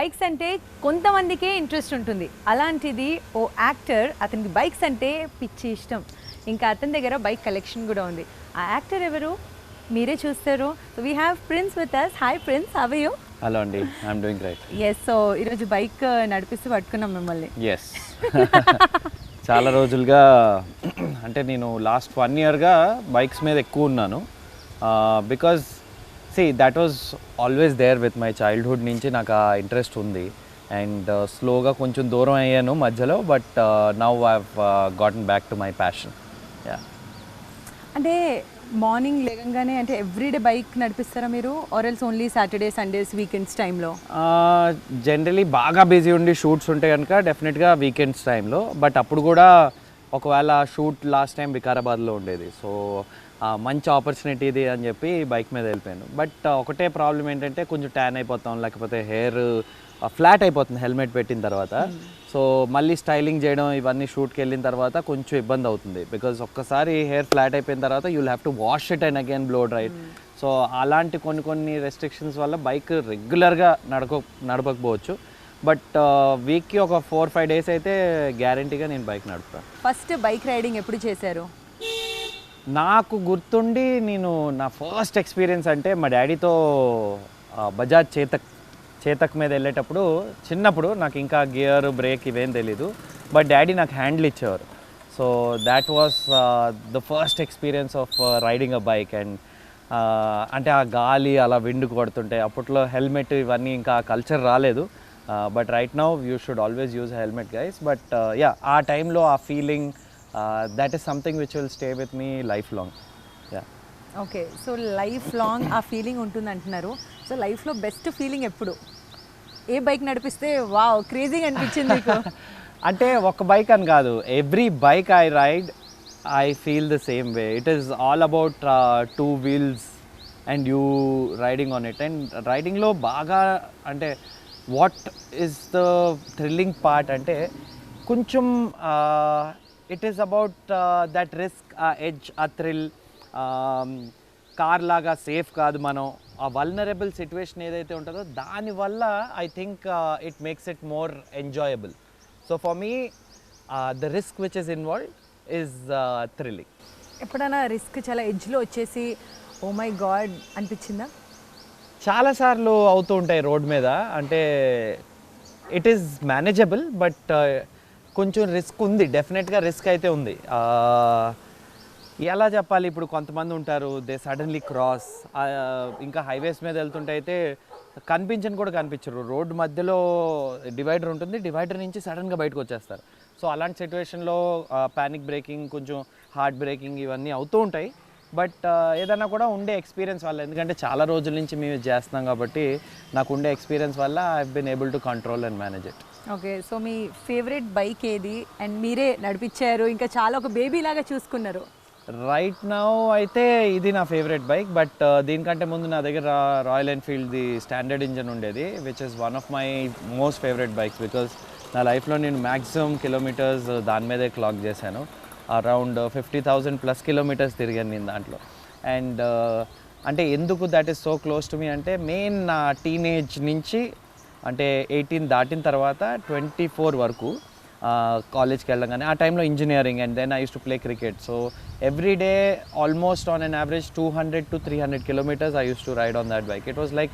Bikes అంటే కొంతమందికే interest ఉంటుంది. అలాంటిది ఓ యాక్టర్, అతనికి బైక్స్ అంటే పిచ్చి ఇష్టం. ఇంకా అతని దగ్గర బైక్ కలెక్షన్ కూడా ఉంది. ఆ యాక్టర్ ఎవరు మీరే చూస్తారు. So we have Prince with us. Hi Prince, how are you? Hello అండి, I'm doing right. Yes, so ఈరోజు బైక్ నడిపిస్తూ పట్టుకున్నాం మిమ్మల్ని. ఎస్ చాలా రోజులుగా అంటే నేను లాస్ట్ 1 yearగా బైక్స్ మీద ఎక్కువ ఉన్నాను. Because that was always there with my childhood నుంచి నాకు ఆ ఇంట్రెస్ట్ ఉంది. అండ్ స్లోగా కొంచెం దూరం అయ్యాను మధ్యలో, but now I have గాటన్ back to my passion. Yeah, అంటే మార్నింగ్ లేగంగానే అంటే ఎవ్రీడే బైక్ నడిపిస్తారా మీరు, or else only Saturday Sundays weekends టైంలో? జనరలీ బాగా బిజీ ఉండి షూట్స్ ఉంటే కనుక డెఫినెట్గా వీకెండ్స్ టైంలో. బట్ అప్పుడు కూడా ఒకవేళ షూట్ లాస్ట్ టైం వికారాబాద్లో ఉండేది, సో మంచి ఆపర్చునిటీ ఇది అని చెప్పి బైక్ మీద వెళ్ళిపోయాను. బట్ ఒకటే ప్రాబ్లం ఏంటంటే కొంచెం ట్యాన్ అయిపోతాం, లేకపోతే హెయిర్ ఫ్లాట్ అయిపోతుంది హెల్మెట్ పెట్టిన తర్వాత. సో మళ్ళీ స్టైలింగ్ చేయడం ఇవన్నీ షూట్కి వెళ్ళిన తర్వాత కొంచెం ఇబ్బంది అవుతుంది. బికాజ్ ఒక్కసారి హెయిర్ ఫ్లాట్ అయిపోయిన తర్వాత you will have to wash it and again blow dry. So అలాంటి కొన్ని రెస్ట్రిక్షన్స్ వల్ల బైక్ రెగ్యులర్గా నడపకపోవచ్చు. బట్ వీక్కి ఒక 4-5 days అయితే గ్యారంటీగా నేను బైక్ నడుపుతాను. ఫస్ట్ బైక్ రైడింగ్ ఎప్పుడు చేశారు? నాకు గుర్తుండి నేను నా ఫస్ట్ ఎక్స్పీరియన్స్ అంటే మా డాడీతో బజాజ్ చేతక్ మీద వెళ్ళేటప్పుడు, చిన్నప్పుడు నాకు ఇంకా గియర్ బ్రేక్ ఇవేం తెలీదు, బట్ డాడీ నాకు హ్యాండిల్ ఇచ్చేవారు. So that was the first experience of riding a bike. And అంటే ఆ గాలి అలా విండ్ కొడుతుంటే, అప్పట్లో హెల్మెట్ ఇవన్నీ ఇంకా కల్చర్ రాలేదు. But right now you should always use helmet guys. But yeah, ఆ టైంలో ఆ feeling, that is something which will stay with me lifelong. Yeah. Okay, so life long ఆ ఫీలింగ్ ఉంటుంది అంటున్నారు. సో లైఫ్లో బెస్ట్ ఫీలింగ్ ఎప్పుడు, ఏ bike నడిపిస్తే wow క్రేజీగా అనిపించింది మీకు? అంటే ఒక బైక్ అని కాదు, every bike I ride I feel the same way. It is all about 2 wheels and you riding on it. And రైడింగ్లో బాగా అంటే what is the thrilling part అంటే కొంచెం it is about that risk, ఆ edge, ఆ thrill. Car లాగా safe కాదు మనం. ఆ వల్నరబుల్ సిచ్యువేషన్ ఏదైతే ఉంటుందో దానివల్ల I think it makes it more enjoyable. So for me the risk which is involved is thrilling. ఎప్పుడైనా రిస్క్ చాలా ఎడ్జ్లో వచ్చేసి ఓ మై గాడ్ అనిపించిందా? చాలాసార్లు అవుతూ ఉంటాయి రోడ్ మీద. అంటే ఇట్ ఈస్ మేనేజబుల్, బట్ కొంచెం రిస్క్ ఉంది, డెఫినెట్గా రిస్క్ అయితే ఉంది. ఎలా చెప్పాలి, ఇప్పుడు కొంతమంది ఉంటారు దే సడన్లీ క్రాస్, ఇంకా హైవేస్ మీద వెళ్తుంటే అయితే కనిపించని కూడా కనిపించరు. రోడ్డు మధ్యలో డివైడర్ ఉంటుంది, డివైడర్ నుంచి సడన్గా బయటకు వచ్చేస్తారు. సో అలాంటి సిచ్యువేషన్లో ప్యానిక్ బ్రేకింగ్, కొంచెం హార్డ్ బ్రేకింగ్ ఇవన్నీ అవుతూ ఉంటాయి. బట్ ఏదైనా కూడా ఉండే ఎక్స్పీరియన్స్ వల్ల, ఎందుకంటే చాలా రోజుల నుంచి మేము చేస్తున్నాం కాబట్టి నాకు ఉండే ఎక్స్పీరియన్స్ వల్ల I have been able to control and manage it. Okay, so మీ ఫేవరెట్ బైక్ ఏది అండ్ మీరే నడిపించారు, ఇంకా చాలా ఒక బేబీ లాగా చూసుకున్నారు? రైట్ నౌ అయితే ఇది నా ఫేవరెట్ బైక్. బట్ దీనికంటే ముందు నా దగ్గర Royal Enfield the standard engine ఉండేది, which is one of my most favourite bikes. Because నా లైఫ్లో నేను మ్యాక్సిమం కిలోమీటర్స్ దాని మీదే క్లాక్ చేశాను. అరౌండ్ 50,000+ కిలోమీటర్స్ తిరిగాను నేను దాంట్లో. అండ్ అంటే ఎందుకు that is so close to me అంటే, మెయిన్ నా టీనేజ్ నుంచి అంటే 18 దాటిన తర్వాత 24 వరకు కాలేజ్కి వెళ్ళగానే, ఆ టైంలో engineering, and then I used to play cricket. So every day almost on an average 200 to 300 kilometers I used to ride on that bike. It was like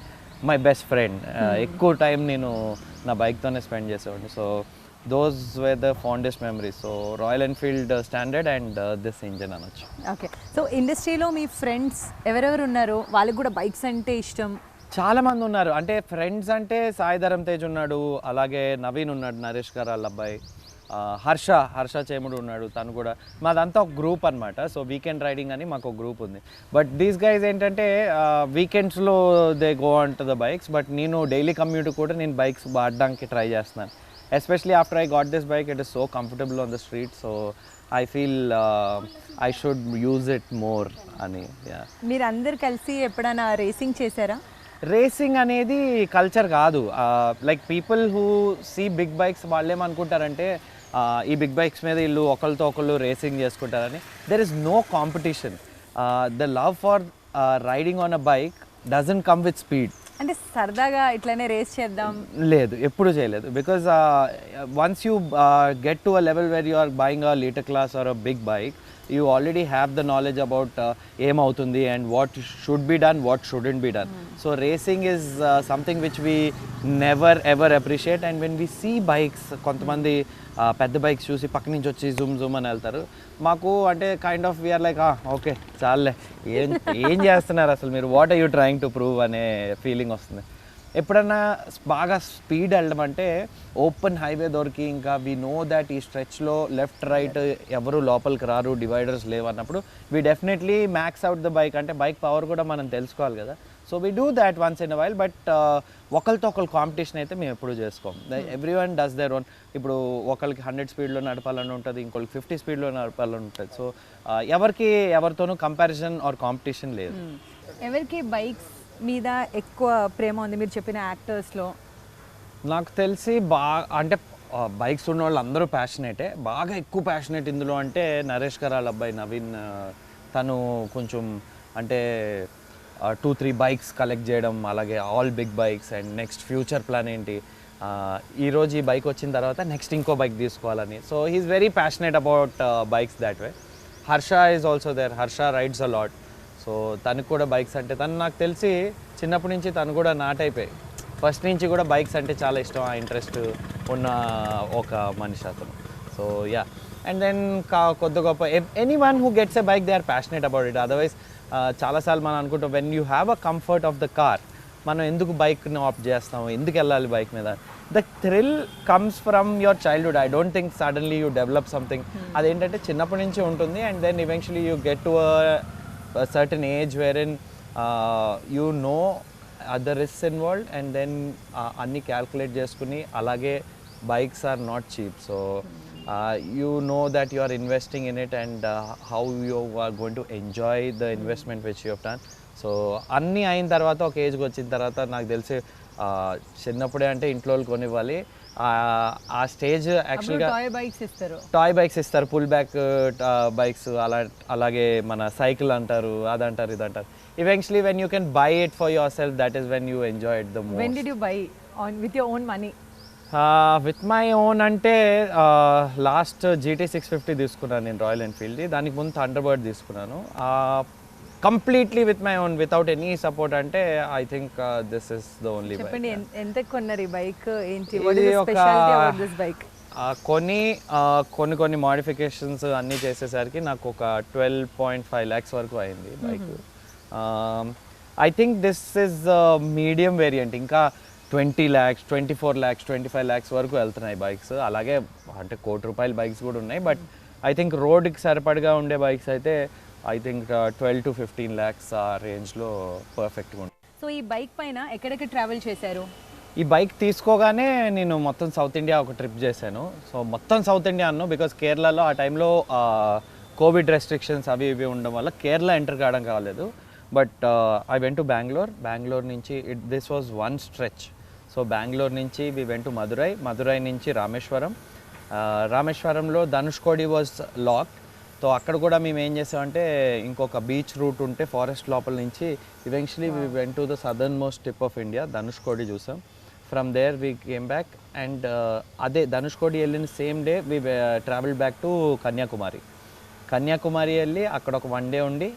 my best friend. ఎక్కువ టైం నేను నా బైక్తోనే spend చేసేవాడిని. So those were the fondest memories. So Royal Enfield standard and this engine అనొచ్చు. Okay, so ఇండస్ట్రీలో మీ friends ఎవరెవరు ఉన్నారు, వాళ్ళకి కూడా బైక్స్ అంటే ఇష్టం? చాలా మంది ఉన్నారు. అంటే ఫ్రెండ్స్ అంటే సాయిధరం తేజ్ ఉన్నాడు, అలాగే నవీన్ ఉన్నాడు, నరేష్ గారు వాళ్ళ అబ్బాయి, హర్ష చేముడు ఉన్నాడు, తను కూడా. మాదంతా ఒక గ్రూప్ అనమాట. సో వీకెండ్ రైడింగ్ అని మాకు ఒక గ్రూప్ ఉంది. బట్ దీస్ గైజ్ ఏంటంటే వీకెండ్స్లో they go on to the bikes. But నేను డైలీ కమ్యూట్ కూడా నేను బైక్స్ వాడడానికి ట్రై చేస్తున్నాను. Especially after I got this bike, it is so comfortable on the street. So I feel I should use it more ani. Yeah. మీరు అందరు కలిసి ఎప్పుడైనా racing చేశారా? రేసింగ్ అనేది కల్చర్ కాదు. Like people who see big bikes వాళ్ళు ఏమనుకుంటారంటే ఈ బిగ్ బైక్స్ మీద వీళ్ళు ఒకరితో ఒకళ్ళు రేసింగ్ చేసుకుంటారని. There is no competition. The love for riding on a bike doesn't come with speed. అంటే సరదాగా ఇట్లానే రేస్ చేద్దాం లేదు, ఎప్పుడు చేయలేదు. Because once you get to a level where you are buying a litre class or a big bike, you already have the knowledge about ఏమవుతుంది and what should be done, what shouldn't be done. So racing is something which we never ever appreciate. And when we see bikes, కొంతమంది పెద్ద bikes చూసి పక్క నుంచి వచ్చి Zoom Zoom అని వెళ్తారు. మాకు అంటే kind of we're like okay చాలే, ఏం చేస్తున్నారు అసలు మీరు, what are you trying to prove అనే ఫీలింగ్ వస్తుంది. ఎప్పుడన్నా బాగా స్పీడ్ వెళ్ళడం అంటే ఓపెన్ హైవే దొరికి, ఇంకా వీ నో దట్ ఈ స్ట్రెచ్లో లెఫ్ట్ రైట్ ఎవరు లోపలికి రారు, డివైడర్స్ లేవు అన్నప్పుడు we definitely max out the bike. అంటే బైక్ పవర్ కూడా మనం తెలుసుకోవాలి కదా. So we do that once in a while. But ఒకరితో ఒకరు కాంపిటీషన్ అయితే మేము ఎప్పుడు చేసుకోం. Everyone does their own. ఇప్పుడు ఒకరికి 100 స్పీడ్లో నడపాలని ఉంటుంది, ఇంకొకరికి 50 స్పీడ్లో నడపాలని ఉంటుంది. సో ఎవరితోనూ కంపారిజన్ ఆర్ కాంపిటీషన్ లేదు. ఎవరికి బైక్స్ మీద ఎక్కువ ప్రేమ ఉంది మీరు చెప్పిన యాక్టర్స్లో? నాకు తెలిసి అంటే బైక్స్ ఉన్న వాళ్ళు అందరూ ప్యాషనేటే. బాగా ఎక్కువ ప్యాషనేట్ ఇందులో అంటే నరేష్ గారు అబ్బాయి నవీన్. తను కొంచెం అంటే 2-3 బైక్స్ కలెక్ట్ చేయడం, అలాగే all big bikes. And next future plan ఏంటి, ఈరోజు ఈ బైక్ వచ్చిన తర్వాత నెక్స్ట్ ఇంకో బైక్ తీసుకోవాలని. So he's very passionate about bikes that way. Harsha is also there. Harsha rides a lot. So తనకు కూడా బైక్స్ అంటే, తను నాకు తెలిసి చిన్నప్పటి నుంచి తను కూడా నాటైపోయి ఫస్ట్ నుంచి కూడా బైక్స్ అంటే చాలా ఇష్టం, ఆ ఇంట్రెస్ట్ ఉన్న ఒక మనిషి అతను. So yeah. అండ్ దెన్ కొద్ది గొప్ప any one who gets a bike they are passionate about it. Otherwise చాలాసార్లు మనం అనుకుంటాం when you have a comfort of the car, మనం ఎందుకు బైక్ని ఆప్ట్ చేస్తాం, ఎందుకు వెళ్ళాలి బైక్ మీద. The thrill comes from your childhood. I don't think suddenly you develop something. అదేంటంటే చిన్నప్పటి నుంచి ఉంటుంది. And then eventually you get to a certain age wherein you know other risks involved, and then anni calculate cheskuni. Alage bikes are not cheap, so you know that you are investing in it, and how you are going to enjoy the investment which you have done. So anni ayin tarvata oka age vachin tarvata నాకు తెలిసి చిన్నప్పుడే అంటే ఇంట్లో వాళ్ళు కొనివ్వాలి. ఆ stage యాక్చువల్గా toy bikes ఇస్తారు, pull back bikes, అలాగే మన సైకిల్ అంటారు, అదంటారు, ఇదంటారు. Eventually when you can buy it for yourself, that is when you enjoy it the most. When did you buy with your own money? With my own అంటే last GT 650 తీసుకున్నాను నేను, royal ఎన్ఫీల్డ్ది. దానికి ముందు Thunderbird తీసుకున్నాను. Completely with my own, without any support అంటే I think this is the only bike. చెప్పండి, ఎంత కొన్నారు ఈ బైక్, ఏంటి బైక్? కొన్ని మోడిఫికేషన్స్ అన్నీ చేసేసరికి నాకు ఒక 12.5 lakhs వరకు అయింది bike. I think this is medium variant. ఇంకా 20 lakhs, 24 lakhs, 25 lakhs వరకు వెళ్తున్నాయి బైక్స్. అలాగే అంటే ₹1 కోటి బైక్స్ కూడా ఉన్నాయి. బట్ ఐ థింక్ రోడ్కి సరిపడగా ఉండే బైక్స్ అయితే ఐ థింక్ 12 to 15 lakhs ఆ రేంజ్లో పర్ఫెక్ట్గా ఉంటుంది. సో ఈ బైక్ పైన ఎక్కడెక్కడ ట్రావెల్ చేశారు? ఈ బైక్ తీసుకోగానే నేను మొత్తం సౌత్ ఇండియా ఒక ట్రిప్ చేశాను. సో మొత్తం సౌత్ ఇండియా అన్నాను, బికాజ్ కేరళలో ఆ టైంలో కోవిడ్ రెస్ట్రిక్షన్స్ అవి ఇవి ఉండడం వల్ల కేరళ ఎంటర్ కావడం కాలేదు. But I went to Bengaluru నుంచి this was one stretch. So Bengaluru నుంచి వి వెంట్ టు మదురై నుంచి రామేశ్వరంలో ధనుష్కోడి వాజ్ లాక్డ్. సో అక్కడ కూడా మేము ఏం చేసామంటే ఇంకొక బీచ్ రూట్ ఉంటే ఫారెస్ట్ లోపల నుంచి eventually we went to the southern most tip of India, Dhanushkodi చూసాం. From there we came back. And అదే ధనుష్కోడి వెళ్ళిన same day we travel back to Kanyakumari వెళ్ళి అక్కడ ఒక 1 day ఉండి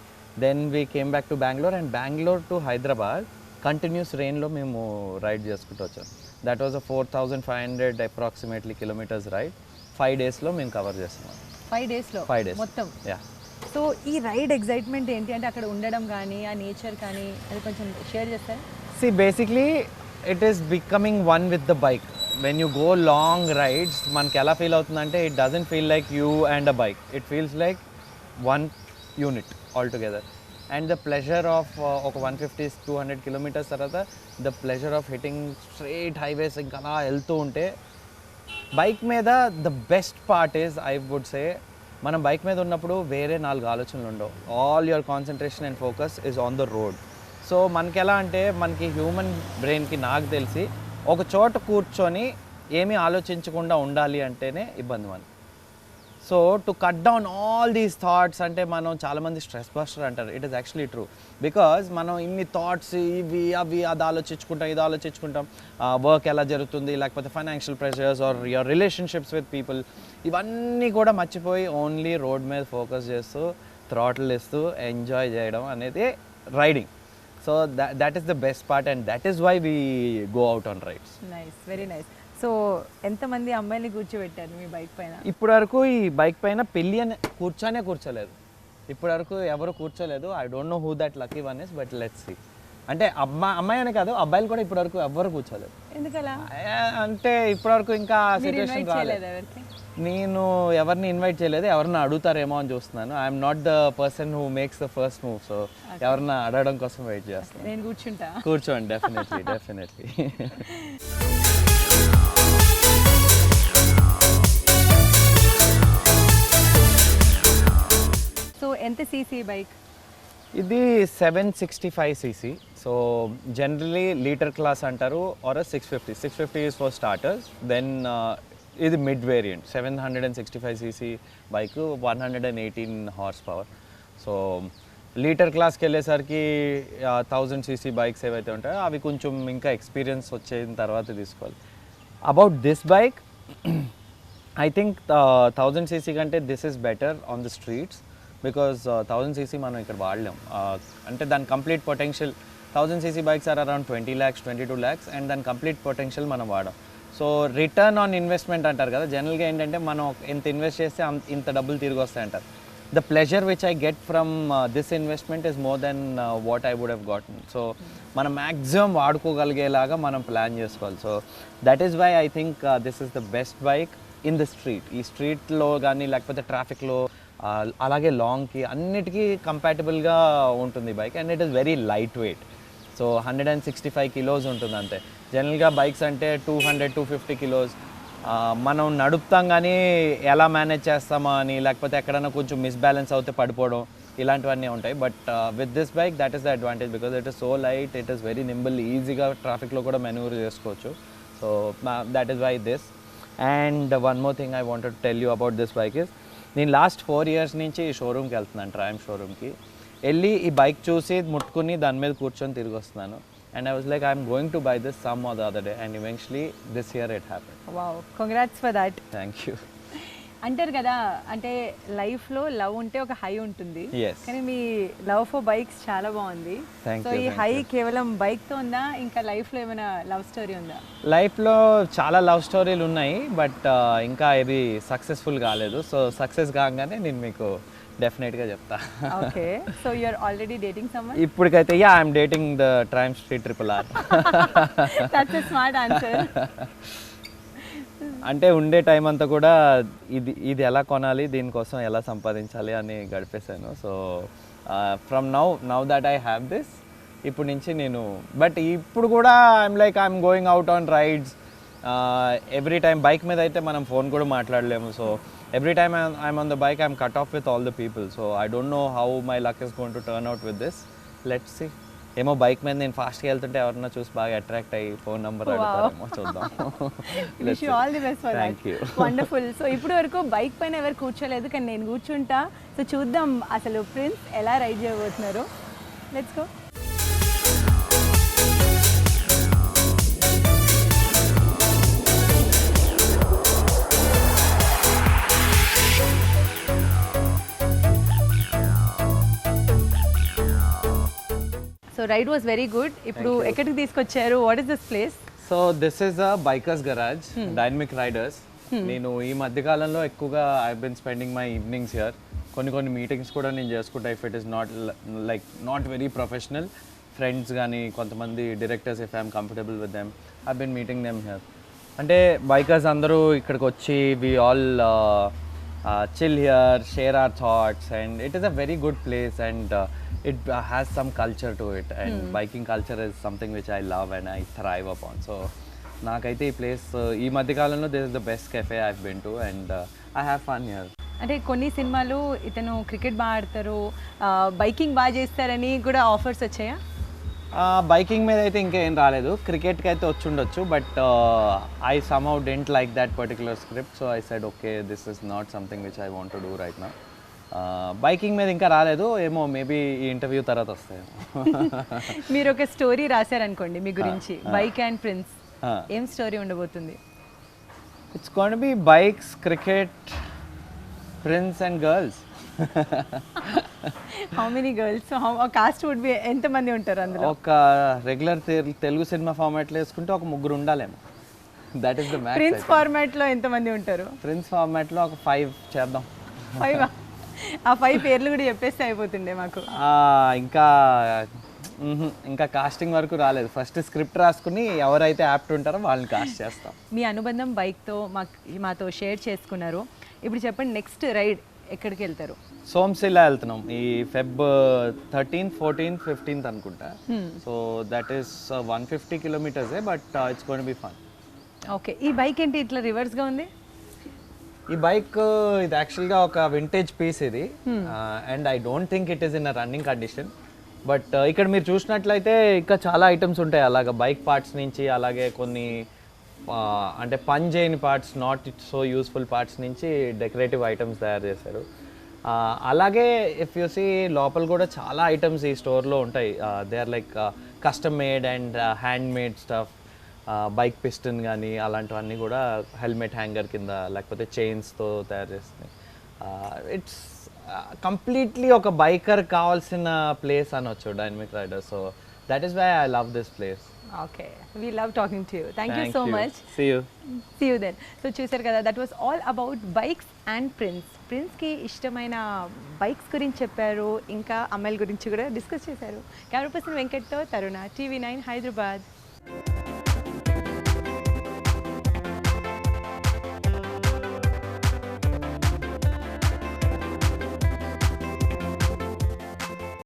then we came back to Bengaluru. And Bengaluru to Hyderabad continuous రెయిన్లో మేము ride చేసుకుంటూ వచ్చాం. That was a 4500 approximately kilometres ride. 5 daysలో మేము కవర్ చేస్తున్నాం. 5 daysలో 5 days మొత్తం? యా. సో ఈ రైడ్ ఎగ్జైట్మెంట్ ఏంటి అంటే అక్కడ ఉండడం కానీ ఆ నేచర్ కానీ అది కొంచెం షేర్ చేస్తారా? See, basically it is becoming one with the bike. When you go long rides, మనకి ఎలా ఫీల్ అవుతుందంటే it doesn't feel like you and a bike. It feels like one unit altogether. And the pleasure of ఒక 150-200 kilometers తర్వాత the pleasure of hitting straight highways ఇంకా అలా వెళ్తూ ఉంటే bike మీద the best part is I would say మనం bike మీద ఉన్నప్పుడు వేరే 4 ఆలోచనలు ఉండవు. All your concentration and focus is on the road. So మనకి ఎలా అంటే మనకి హ్యూమన్ బ్రెయిన్కి నాకు తెలిసి ఒక చోట కూర్చొని ఏమీ ఆలోచించకుండా ఉండాలి అంటేనే ఇబ్బంది మనకి. So to cut down all these thoughts, అంటే మనం చాలామంది స్ట్రెస్ బస్టర్ అంటారు, it is actually true. Because మనం ఇన్ని థాట్స్ ఇవి అవి అది ఆలోచించుకుంటాం, ఇది ఆలోచించుకుంటాం, వర్క్ ఎలా జరుగుతుంది, లేకపోతే financial pressures or your relationships with people, ఇవన్నీ కూడా మర్చిపోయి ఓన్లీ రోడ్ మీద ఫోకస్ చేస్తూ థ్రాటిల్ ఇస్తూ ఎంజాయ్ చేయడం అనేది riding. So that is the best part and that is why we go out on rides. Nice, very nice. So ఎంతమంది అమ్మాయిని కూర్చోబెట్టారు మీ బైక్ పైన? ఇప్పటి వరకు ఈ బైక్ పైన పెళ్ళి అని కూర్చోలేదు. ఇప్పటి వరకు ఎవరు కూర్చోలేదు. I don't know who that lucky one is, but let's see. అంటే అమ్మాయి అనే కాదు, అబ్బాయిలు కూడా ఇప్పటి వరకు ఎవ్వరు కూర్చోలేదు. ఎందుకలా? అంటే ఇప్పటి వరకు ఇంకా సిచ్యువేషన్ రాలేదు. నేను ఎవరిని ఇన్వైట్ చేయలేదు, ఎవరిని అడుగుతారేమో అని చూస్తున్నాను. I'm not the person who makes the first move, so ఎవరిని అడగడం కోసం వెయిట్ చేస్తాను. నేను కూర్చుంటా. కూర్చోండి, డెఫినెట్లీ. సో ఎంత సీసీ బైక్? ఇది 765 cc. So generally litre class అంటారు or 650 is for starters. Then ఇది mid variant 765 cc bike, 118 horse power. So litre క్లాస్కి వెళ్ళేసరికి 1000 cc బైక్స్ ఏవైతే ఉంటాయో అవి కొంచెం ఇంకా ఎక్స్పీరియన్స్ వచ్చిన తర్వాత తీసుకోవాలి. About this bike I think 1000 cc కంటే this is better on the streets, because 1000 cc మనం ఇక్కడ వాడలేం. అంటే దాని complete potential 1000 cc bikes are around 20 lakhs 22 lakhs and దాని కంప్లీట్ పొటెన్షియల్ మనం వాడాం. సో రిటర్న్ ఆన్ ఇన్వెస్ట్మెంట్ అంటారు కదా, జనరల్గా ఏంటంటే మనం ఎంత ఇన్వెస్ట్ చేస్తే ఇంత డబ్బులు తిరిగి వస్తాయి అంటారు. The pleasure which I get from this investment is more than what I would have gotten. So మనం మ్యాక్సిమం వాడుకోగలిగేలాగా మనం ప్లాన్ చేసుకోవాలి. So that is why I think this is the best bike in the street. ఈ స్ట్రీట్లో కానీ లేకపోతే ట్రాఫిక్లో అలాగే లాంగ్కి అన్నిటికీ కంపాటబుల్గా ఉంటుంది bike. And it is very light weight. So 165 kilos ఉంటుంది అంతే. జనరల్గా బైక్స్ అంటే 200-250 kilos. మనం నడుపుతాం కానీ ఎలా మేనేజ్ చేస్తామా అని, లేకపోతే ఎక్కడైనా కొంచెం మిస్బ్యాలెన్స్ అవుతే పడిపోవడం, ఇలాంటివన్నీ ఉంటాయి. But with this bike that is the advantage, because it is so light, it is very nimble, ఈజీగా ట్రాఫిక్లో కూడా మెనూవర్ చేసుకోవచ్చు. So that is why this. And one more thing I wanted to tell you about this bike is, నేను last 4 years నుంచి ఈ షోరూమ్కి వెళ్తున్నాను, Triumph షోరూమ్కి వెళ్ళి ఈ బైక్ చూసి ముట్టుకుని దాని మీద కూర్చొని తిరిగి వస్తున్నాను. And I was like I'm going to buy this some or the other day and eventually this year it happened. Wow, congrats for that. Thank you. అంటారు కదా, అంటే లైఫ్లో లవ్ ఉంటే ఒక హై ఉంటుంది, Yes. కానీ మీ లవ్ ఫర్ బైక్స్ చాలా బాగుంది. Thank సో you, ఈ thank హై you. కేవలం బైక్తో ఉందా, ఇంకా లైఫ్లో ఏమైనా లవ్ స్టోరీ ఉందా? లైఫ్లో చాలా లవ్ స్టోరీలు ఉన్నాయి, బట్ ఇంకా ఇది సక్సెస్ఫుల్ కాలేదు. సో సక్సెస్ కాగానే నేను మీకు డెఫినెట్గా చెప్తా. Okay, so you are already dating someone? ఇప్పటికైతే I'm dating the Triumph Street RRR. That's a smart answer. అంటే ఉండే టైం అంతా కూడా ఇది ఎలా కొనాలి, దీనికోసం ఎలా సంపాదించాలి అని గడిపేశాను. So from now that I have this, ఇప్పుడు నుంచి నేను, బట్ ఇప్పుడు కూడా I'm going out on rides every time. Bike మీద అయితే మనం ఫోన్ కూడా మాట్లాడలేము. So every time I'm on the bike I'm cut off with all the people. So I don't know how my luck is going to turn out with this. Let's see. ఏమో bike మీద నేను ఫాస్ట్గా వెళ్తుంటే ఎవరన్నా చూసి బాగా attract అయ్యి phone number అడుగుతారేమో, చూద్దాం. Wish you all the best for that. Thank you. Wonderful. So ఇప్పుడు వరకు బైక్ పైన ఎవరు కూర్చోలేదు, కానీ నేను కూర్చుంటా. సో చూద్దాం అసలు ప్రిన్స్ ఎలా రైడ్ చేయబోతున్నారు. Let's go. So ride was very good. ఇప్పుడు ఎక్కడికి తీసుకొచ్చారు? What is this place? So this is a bikers garage, dynamic riders. నేను ఈ మధ్యకాలంలో ఎక్కువగా I been spending my evenings here. కొన్ని మీటింగ్స్ కూడా నేను చేసుకుంటా. If it is not very professional, friends కానీ కొంతమంది directors, if I'm comfortable with them, I been meeting them here. అంటే బైకర్స్ అందరూ ఇక్కడికి వచ్చి we all chill here, share our thoughts, and it is a very good place, and it has some culture to it, and biking culture is something which I love and I thrive upon. So naakaithe ee place ee madhya kalamlo this is the best cafe I've been to, and I have fun here. అంటే కొన్ని సినిమాలు ఇతను cricket బాగా ఆడతారు, biking బాగా చేస్తారని కూడా offers వచ్చాయా? బైకింగ్ మీద అయితే ఇంకా ఏం రాలేదు, క్రికెట్కి అయితే వచ్చి ఉండొచ్చు, but I somehow didn't like that particular script, so I said okay this is not something which I want to do right now. Biking మీద ఇంకా రాలేదు, ఏమో మేబీ ఈ ఇంటర్వ్యూ తర్వాత వస్తాయేమో. మీరు ఒక స్టోరీ రాశారనుకోండి మీ గురించి, బైక్ అండ్ ప్రిన్స్, ఏం స్టోరీ ఉండబోతుంది? It's gonna be bikes, cricket, Prince and girls. How many girls, cast would be, ఎంతమంది ఉంటారు అందులో? ఒక రెగ్యులర్ తెలుగు సినిమా ఫార్మాట్లో వేసుకుంటే ఒక 3 ఉండాలేమో, that is the max. Prince ఫార్మాట్లో ఎంతమంది ఉంటారు? ప్రిన్స్ ఫార్మాట్లో ఒక 5 చేద్దాం. 5? ఆ 5 పేర్లు కూడా చెప్పేస్తే అయిపోతుండే మాకు. ఇంకా ఇంకా కాస్టింగ్ వరకు రాలేదు, ఫస్ట్ స్క్రిప్ట్ రాసుకుని ఎవరైతే యాప్ట్ ఉంటారో వాళ్ళని కాస్ట్ చేస్తాం. మీ అనుబంధం బైక్తో మాతో షేర్ చేసుకున్నారు. ఇప్పుడు చెప్పండి, నెక్స్ట్ రైడ్ ఎక్కడికి వెళ్తారు? సోమ్శిలా వెళ్తున్నాం ఈ Feb 13th, 14th, 15th అనుకుంటా. సో దట్ ఈస్ 150 కిలోమీటర్సే, but it's gonna be fun. Okay, ఈ బైక్ ఏంటి ఇట్లా రివర్స్గా ఉంది? ఈ బైక్ ఇది యాక్చువల్గా ఒక వింటేజ్ పీస్ ఇది, and I don't think it is in a running condition, but ఇక్కడ మీరు చూసినట్లయితే ఇంకా చాలా ఐటమ్స్ ఉంటాయి అలాగా బైక్ పార్ట్స్ నుంచి, అలాగే కొన్ని అంటే పని చేయని parts, not so useful parts నుంచి డెకరేటివ్ ఐటమ్స్ తయారు చేశారు. అలాగే ఇఫ్ యూ సీ లోపల కూడా చాలా ఐటమ్స్ ఈ స్టోర్లో ఉంటాయి, they are like custom made and hand made stuff, bike piston కానీ అలాంటివన్నీ కూడా హెల్మెట్ హ్యాంగర్ కింద లేకపోతే చైన్స్తో తయారు చేస్తున్నాయి. ఇట్స్ కంప్లీట్లీ ఒక బైకర్ కావాల్సిన ప్లేస్ అనొచ్చు dynamic rider, so that is why I love this place. Okay, we love talking to you. Thank you so much. See you then. So చూసారు కదా, that was all about bikes and ప్రిన్స్కి ఇష్టమైన bikes గురించి చెప్పారు, ఇంకా అమ్మాయిల గురించి కూడా డిస్కస్ చేశారు. కెమెరా పర్సన్ వెంకట్తో తరుణ, TV9 హైదరాబాద్.